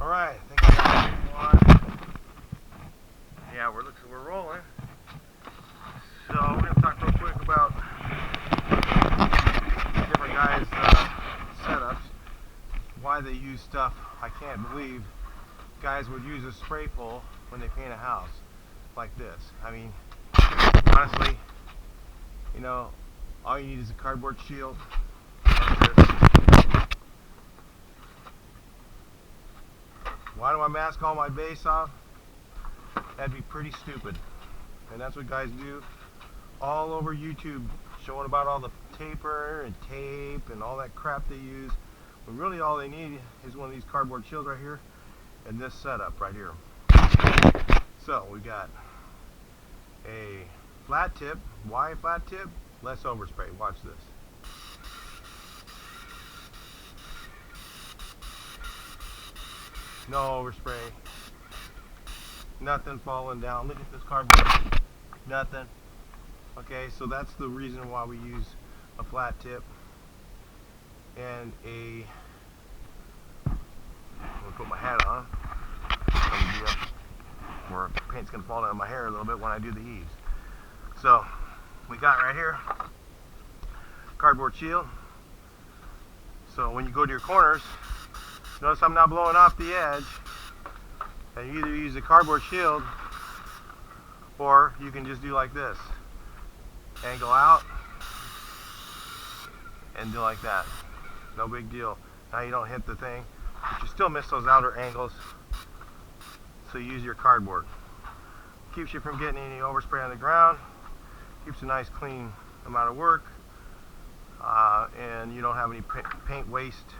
Alright, I think I got one. Yeah, we're rolling. So we're going to talk real quick about different guys' setups, why they use stuff. I can't believe guys would use a spray pole when they paint a house like this. I mean, honestly, you know, all you need is a cardboard shield like this. Why do I mask all my base off? That'd be pretty stupid. And that's what guys do all over YouTube, showing about all the taper and tape and all that crap they use. But really all they need is one of these cardboard shields right here and this setup right here. So we got a flat tip. Why a flat tip? Less overspray. Watch this. No overspray. Nothing falling down. Look at this cardboard. Nothing. Okay, so that's the reason why we use a flat tip and a. I'm gonna put my hat on. Where paint's gonna fall down my hair a little bit when I do the eaves. So we got right here cardboard shield. So when you go to your corners, notice I'm not blowing off the edge. And you either use a cardboard shield or you can just do like this. Angle out and do like that. No big deal. Now you don't hit the thing, but you still miss those outer angles. So you use your cardboard. Keeps you from getting any overspray on the ground. Keeps a nice clean amount of work. And you don't have any paint waste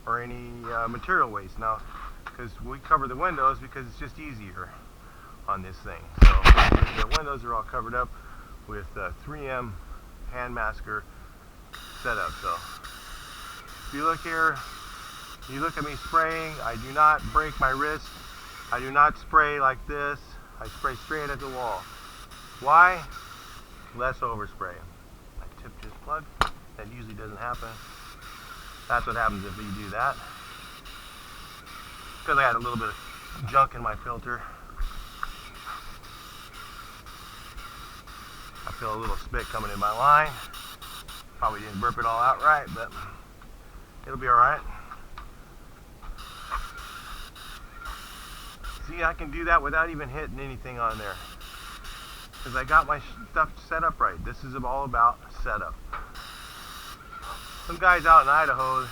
or any material waste. Now, because we cover the windows because it's just easier on this thing. So the windows are all covered up with 3M hand masker setup. So if you look here, you look at me spraying, I do not break my wrist. I do not spray like this. I spray straight at the wall. Why? Less overspray. I tipped this plug. That usually doesn't happen. That's what happens if you do that. Because I had a little bit of junk in my filter. I feel a little spit coming in my line. Probably didn't burp it all out right, but it'll be alright. See, I can do that without even hitting anything on there. Because I got my stuff set up right. This is all about setup. Some guys out in Idaho,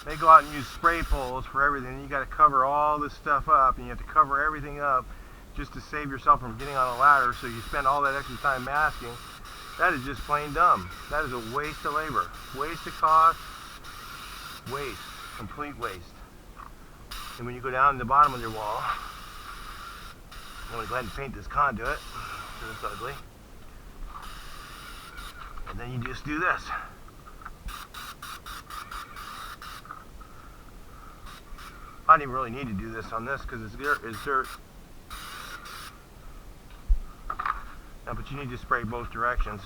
they go out and use spray poles for everything. You got to cover all this stuff up, and you have to cover everything up just to save yourself from getting on a ladder, so you spend all that extra time masking. That is just plain dumb. That is a waste of labor, waste of cost, waste, complete waste. And when you go down to the bottom of your wall, I'm going to go ahead and paint this conduit, because it's ugly. And then you just do this. I don't even really need to do this on this because it's dirt. Now, but you need to spray both directions.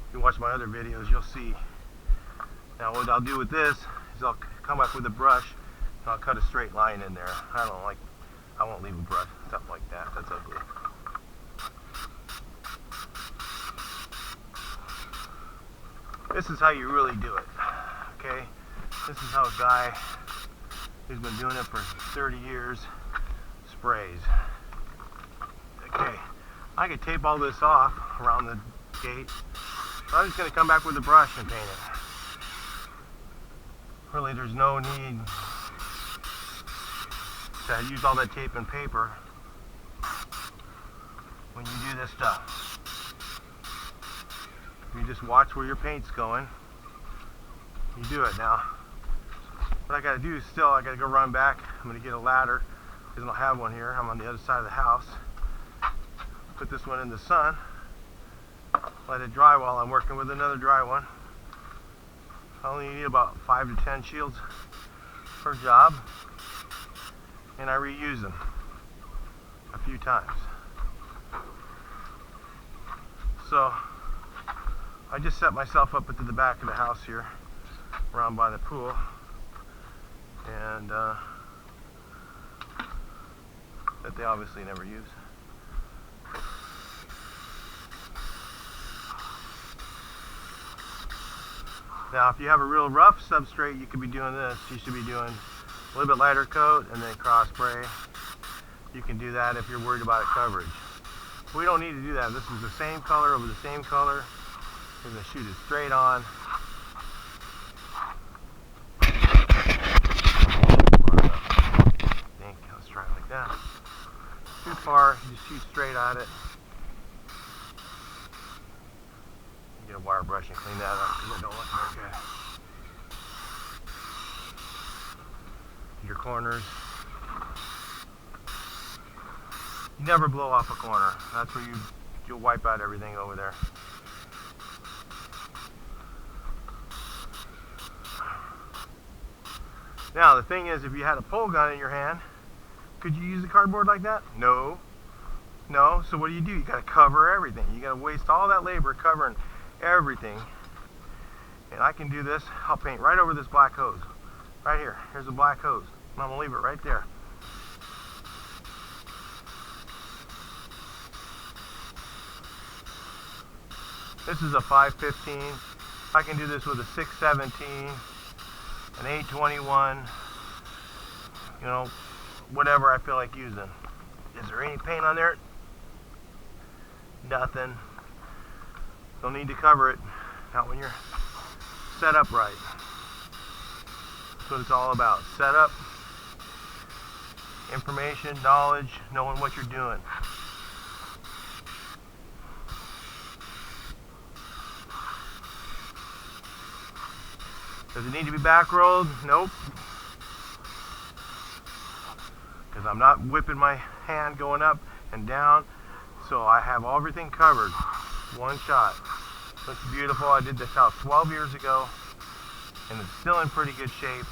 If you watch my other videos, you'll see. Now, what I'll do with this is I'll come up with a brush and I'll cut a straight line in there. I won't leave a brush, something like that. That's ugly. This is how you really do it, okay? This is how a guy who's been doing it for 30 years sprays. Okay, I could tape all this off around the gate. So I'm just going to come back with a brush and paint it. Really, there's no need to use all that tape and paper when you do this stuff. You just watch where your paint's going. You do it now. What I gotta do is I gotta go run back. I'm gonna get a ladder because I don't have one here. I'm on the other side of the house. Put this one in the sun. Let it dry while I'm working with another dry one. I only need about 5 to 10 shields per job. And I reuse them a few times. So I just set myself up into the back of the house here, around by the pool. and that they obviously never use. Now if you have a real rough substrate, you could be doing this. You should be doing a little bit lighter coat and then cross spray. You can do that if you're worried about coverage. We don't need to do that. This is the same color over the same color. We're going to shoot it straight on. Let's try it like that. Too far, you just shoot straight at it. Get a wire brush and clean that up because it don't look very good. Your corners. You never blow off a corner. That's where you'll wipe out everything over there. Now the thing is, if you had a pole gun in your hand, could you use the cardboard like that? No. No, so what do? You gotta cover everything. You gotta waste all that labor covering everything. And I can do this. I'll paint right over this black hose. Right here. Here's a black hose. And I'm gonna leave it right there. This is a 515. I can do this with a 617, an 821, you know, whatever I feel like using. Is there any paint on there? Nothing. Don't need to cover it. Not when you're set up right. That's what it's all about. Set up, information, knowledge, knowing what you're doing. Does it need to be back rolled? Nope. Because I'm not whipping my hand going up and down. So I have everything covered. One shot. Looks beautiful. I did this house 12 years ago. And it's still in pretty good shape.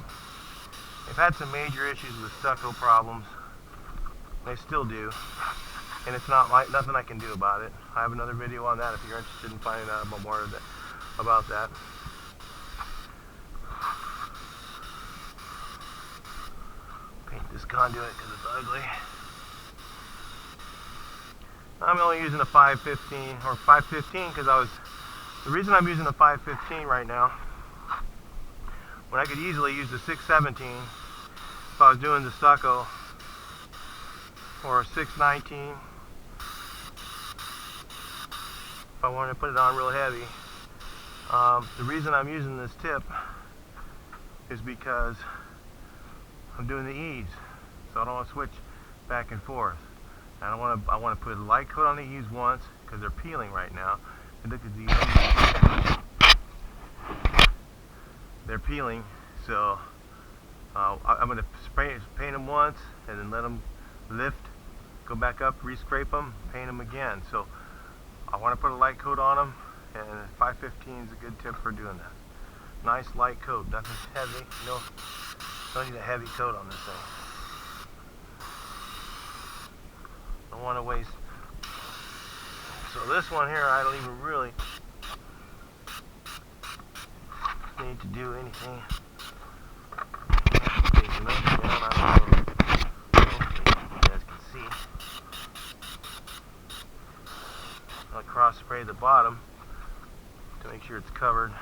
They've had some major issues with stucco problems. They still do. And it's not like nothing I can do about it. I have another video on that if you're interested in finding out more about that. Paint this conduit because it's ugly. I'm only using a 515 or 515 because the reason I'm using a 515 right now, when I could easily use the 617 if I was doing the stucco, or a 619 if I wanted to put it on real heavy. The reason I'm using this tip is because I'm doing the eaves, so I don't want to switch back and forth. I want to put a light coat on the eaves once because they're peeling right now. And look at these eaves. They're peeling, so I'm going to paint them once and then let them lift, go back up, re-scrape them, paint them again. So I want to put a light coat on them, and 515 is a good tip for doing that. Nice light coat, nothing heavy. No, don't need a heavy coat on this thing. Don't want to waste. So this one here, I don't even really need to do anything. I'll cross spray the bottom to make sure it's covered.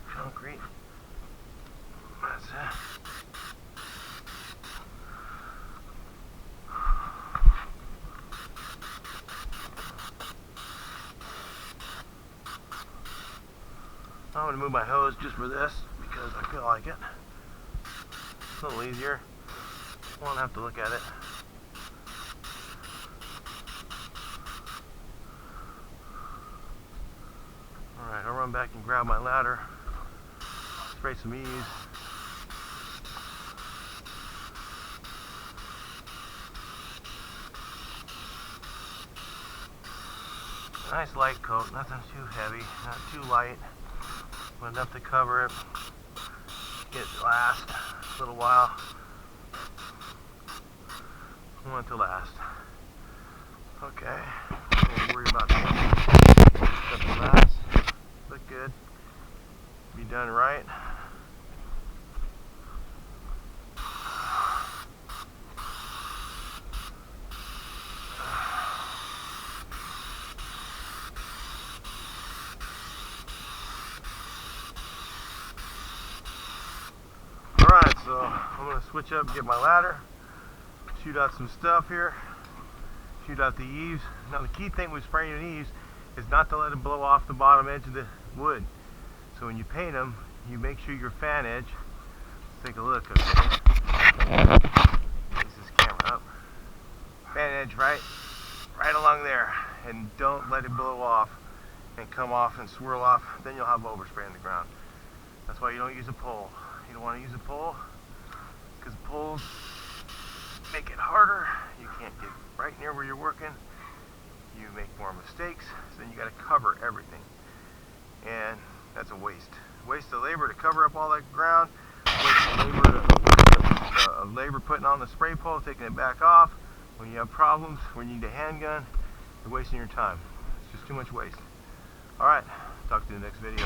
Concrete. That's it. I'm going to move my hose just for this because I feel like it. It's a little easier. I won't have to look at it. Alright, I'll run back and grab my ladder. Spray some eaves. Nice light coat, nothing too heavy, not too light. Enough to cover it. Get it to last a little while. I want it to last. Okay, don't worry about that. Cut the glass. Look good. Be done right. Alright, so I'm going to switch up, get my ladder, shoot out some stuff here, shoot out the eaves. Now the key thing with spraying the eaves is not to let it blow off the bottom edge of the wood. So when you paint them, you make sure your fan edge, let's take a look, okay, raise this camera up, fan edge right along there, and don't let it blow off and come off and swirl off, then you'll have overspray on the ground. That's why you don't use a pole. You don't want to use a pole because poles make it harder. You can't get right near where you're working. You make more mistakes, so then you got to cover everything, and that's a waste. Waste of labor to cover up all that ground. Waste of labor putting on the spray pole, taking it back off. When you have problems, when you need a handgun, you're wasting your time. It's just too much waste. All right, talk to you in the next video.